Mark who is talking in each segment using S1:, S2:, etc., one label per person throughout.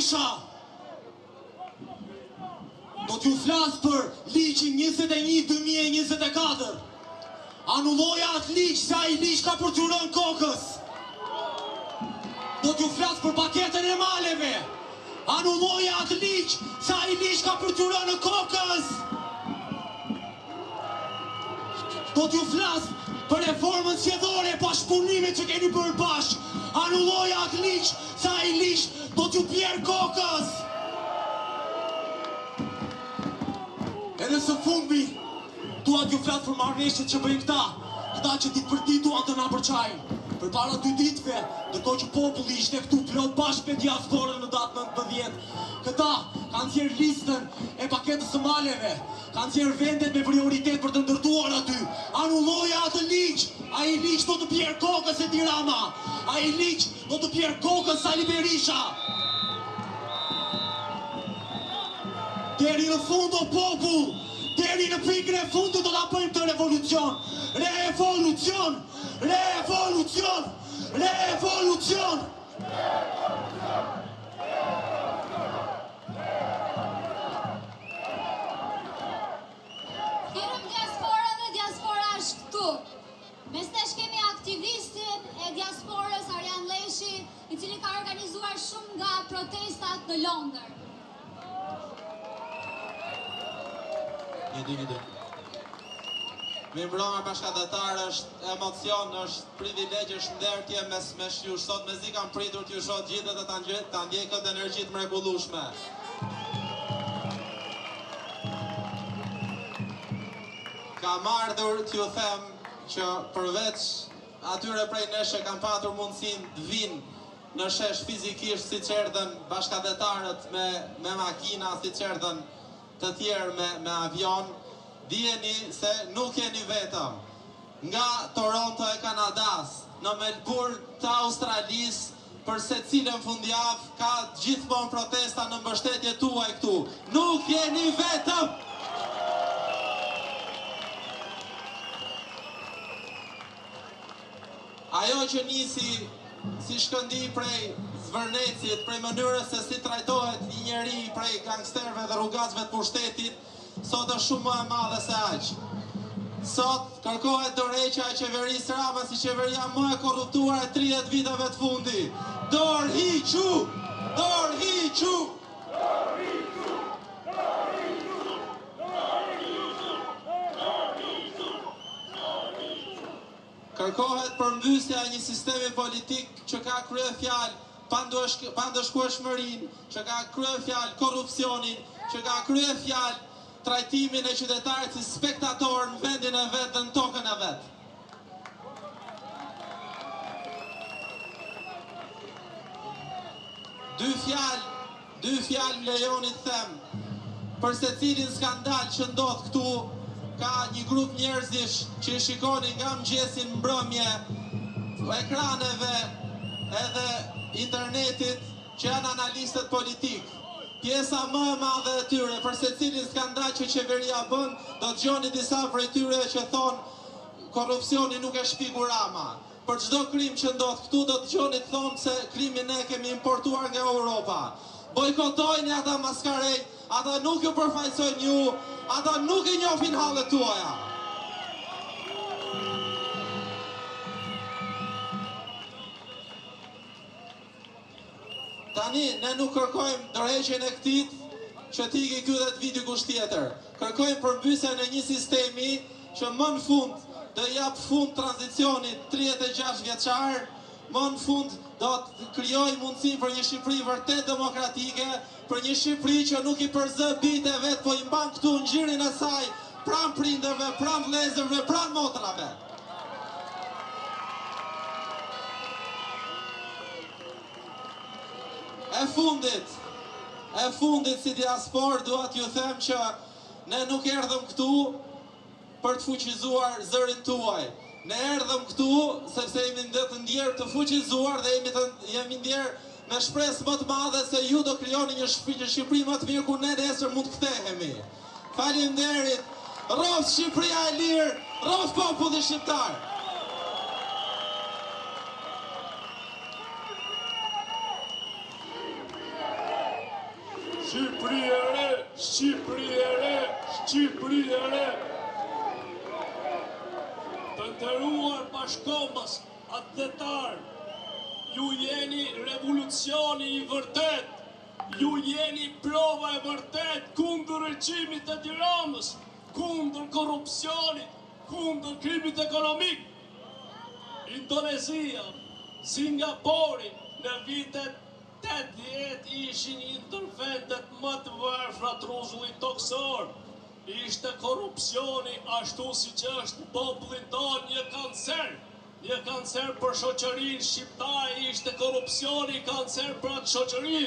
S1: Berisha. Do t'ju flas për ligjin 21/2024. Anulloja atë ligj se ai ligj ka për t'ju rënë kokës. Do t'ju flas për paketën e maleve. Anulloja atë ligj se ai ligj ka për t'ju rënë kokës. Do t'ju flas për reformën zgjedhore pa shpunime që keni bërë bashkë. Anulloja atë ligj se ai ligj do t'ju bjerë kokës. Edhe së fundmi, dua t'ju flas për marrëveshjet që bëjnë këta që ditë për ditë duan të na përçajnë. Përpara 2 ditëve, ndërkohë që populli ishte këtu plot bashkë me diasporën në datën 19, këta kanë nxjerrë listën e paketës së maleve, kanë nxjerrë vendet me prioritet për të ndërtuar aty. Anulloja atë ligj, ai ligj do të bjerë kokës Edi Rama, ai ligj do të bjerë kokës Sali Berisha. Deri në fund o popull, deri në pikën e fundit do ta bëjmë të revolucion. Revolucion! Revolucion! Revolucion!
S2: Kërëm diaspora dhe diaspora është këtu. Mes nesh kemi aktivistin e diasporës Arjan Leshi, i cili ka organizuar shumë nga protestat në Londër.
S3: Një. Mi mbroma bashkëdhetar, është emocion, është privilegj, është ndertje me ju sot me zi kam pritur t'ju shoh gjithë dhe ta ndjej këtë energji të mrekullueshme. Kam ardhur t'ju them që përveç atyre prej nesh që kam patur mundësinë të vinë në shesh fizikisht siç erdhën bashkëdhetarët me makina, siç erdhën të tjerë me avion, dijeni se nuk jeni vetëm. Nga Toronto e Kanadas, në Melbourne të Australisë, për secilën fundjavë ka gjithmonë protesta në mbështetje tuaj këtu. Nuk jeni vetëm! Ajo që nisi si shkëndi prej zvërnecit, prej mënyrës se si trajtohet një njeri prej gangsterëve dhe rrugaçve të pushtetit, sot është shumë më e madhe se aq. Sot kërkohet dorëheqja e qeverisë Rama si qeveria më e korruptuar e 30 viteve të fundit. Dorëhiqu! Dorëhiqu! Kërkohet përmbysja e një sistemi politik që ka kryefjalë pandëshkueshmërinë, që ka kryefjalë korrupsionin, që ka kryefjalë trajtimin e qytetarit si spektator në vendin e vetë dhe në tokën e vetë. Dy fjalë më lejoni të them, për secilin skandal që ndodh këtu, ka një grup njerëzish që i shikoni nga mëngjesi në mbrëmje ekraneve edhe internetit që janë analistët politikë. Pjesa më e madhe e tyre për secilin skandal që qeveria bën, do të dëgjoni disa prej tyre që thonë korrupsioni nuk e shpiku Rama. Për çdo krim që ndodh këtu do të dëgjoni të thonë se krimin ne kemi importuar nga Europa. Bojkotojnë ata maskarej, ata nuk ju përfaqësojnë ju, ata nuk i njohin hallet tuaja. Tani, ne nuk kërkojmë dorëheqjen e këtij që t'i ky dhe të vi dikush tjetër. Kërkojmë përmbysjen e një sistemi që më në fund do jap fund tranzicionit 36 vjeçar, më në fund do të krijojë mundësinë për një Shqipëri vërtet demokratike, për një Shqipëri që nuk i përzë bitë e vet, po i mban këtu ngjyrin e saj, pranë prindërve, pranë vëllezërve, pranë motrave. E fundit si diaspor dua t'ju them që ne nuk erdhëm këtu për të fuqizuar zërin tuaj. Ne erdhëm këtu sepse jemi të ndjerë të fuqizuar dhe jemi ndjerë me shpresë më të madhe se ju do krijoni një Shqipëri më të mirë ku ne nesër mund të kthehemi. Faleminderit. Rroft Shqipëria e lirë, rroft populli shqiptar.
S4: Shqipëri e re, Shqipëri e re, Shqipëri e re. Të nderuar bashkëkombës, atletar, ju jeni revolucioni i vërtet, ju jeni prova e vërtet kundër regjimit të Tiranës, kundër korrupsionit, kundër krimit ekonomik. Indonezia, Singapori, në vitet 80 ishin ndër vendet më të varfra të rruzullit toksor. Ishte korrupsioni ashtu si që është në popullin tonë një kancer për shoqërinë shqiptare, ishte korrupsioni kancer për atë shoqëri.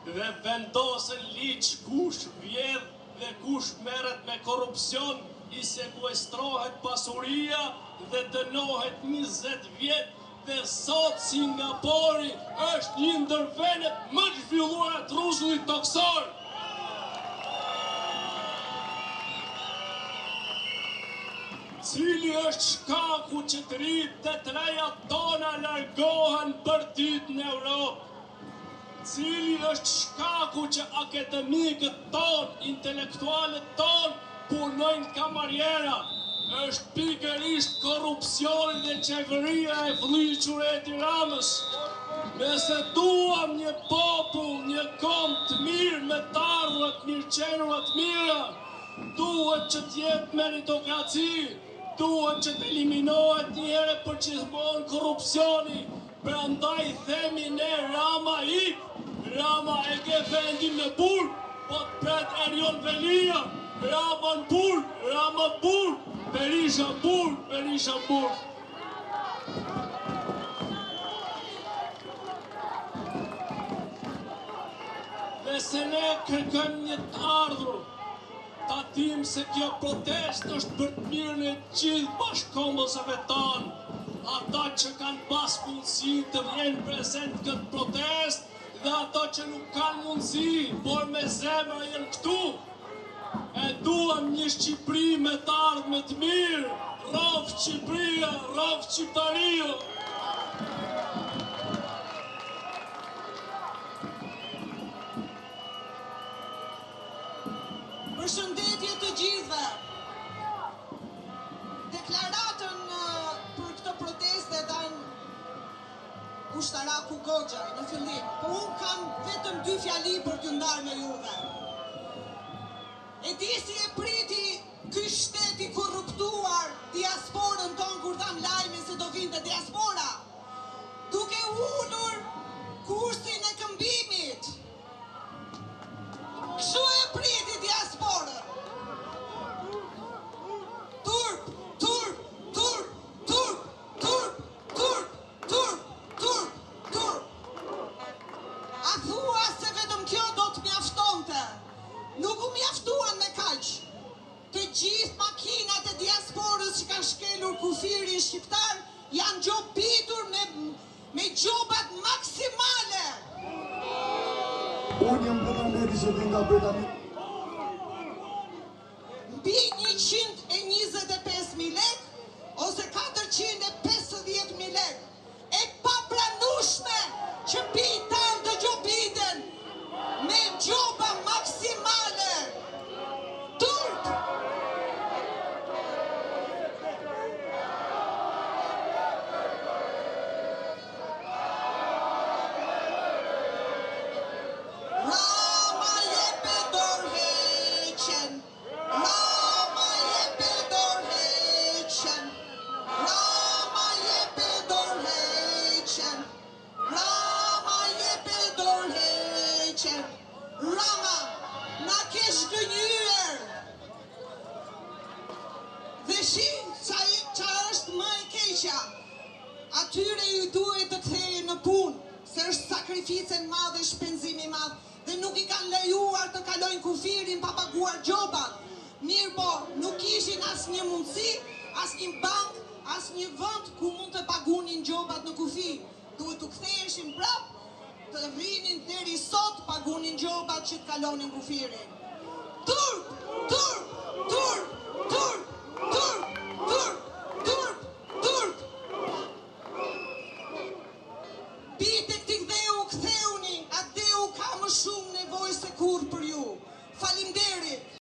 S4: Dhe vendosën ligj kush vjedh dhe kush merret me korrupsion, i sekuestrohet pasuria dhe dënohet 20 vjet. Dhe sot Singapori është një ndër vendet më të zhvilluara të rruzullit toksor. Cili është shkaku që të rritë dhe të reja tona largohen bërtit në Europë? Cili është shkaku që akademikët tonë, intelektualet tonë, punojnë kamarjera? Është pikërisht korrupsioni dhe qeveria e vëllëqur e Tiranës. Nëse duam një popull, një kom të mirë me të ardhura të mirëqenura të mira, duhet që të jetë meritokraci, duhet që të eliminohet një herë për gjithmonë korrupsioni. Prandaj themi ne Rama ik, Rama e ke vendin në burg, po të pret Erion Velia, Rama në burg, Rama burg. Berisha burg, Berisha burg. Nëse ne kërkojmë një të ardhur, ta dim se kjo protest është për të mirën e gjithë bashkëkombësve tanë. Ata që kanë pas mundësi të vjenë prezent këtë protest dhe ata që nuk kanë mundësi, por me zemra jenë këtu. E duam një Shqipëri me të ardhme të mirë, rraf Shqipëria, rraf Shqiptaria.
S5: Përshëndetje të gjithëve. Deklaratën për këtë proteste dhanë ushtaraku Goxhaj në fillim, po unë kam vetëm 2 fjali për t'ju ndarë me juve. E di si e priti ky shtet i korruptuar diasporën tonë kur dham lajmin se do vinte diaspora, duke ulur kursin e këmbimit. Kështu e priti diasporën. Turp, turp, turp, turp, turp, turp, turp, turp, turp. A thua se vetëm kjo do të mjaftonte? Nuk u mjaftuan me kaq. Të gjithë makinat e diasporës që kanë shkelur kufirin shqiptar janë gjobitur me gjobat maksimale.
S6: Unë jam Bernardi që vjen nga Britani.
S5: Mbi 125.000 lek ose 450.000 lek. E papranueshme që bitan të gjobiten me gjoba maksimale. Turp! Rama jepe dorëheqen, Rama jepe dorëheqen, Rama jepe dorëheqen, Rama jepe dorëheqen. Rama, na kesh gënyer. Dhe shi, qa është më e keqja? Atyre ju duhet të kthehen në punë, se është sakrificën madhe, shpenzimi madh, dhe nuk i kanë lejuar të kalojnë kufirin pa paguar gjobat. Mirë po, nuk ishin asnjë mundësi, asnjë bank, asnjë vend ku mund të pagunin gjobat në kufi. Duhet të ktheheshin prap, të rrinin deri sot, pagunin gjobat që të kalonin kufirin. Turp! Turp! Turp! Turp! Turp! Turp! Turp! Turp! Bite këti ktheuni, atë dheu ka më shumë nevojë se kur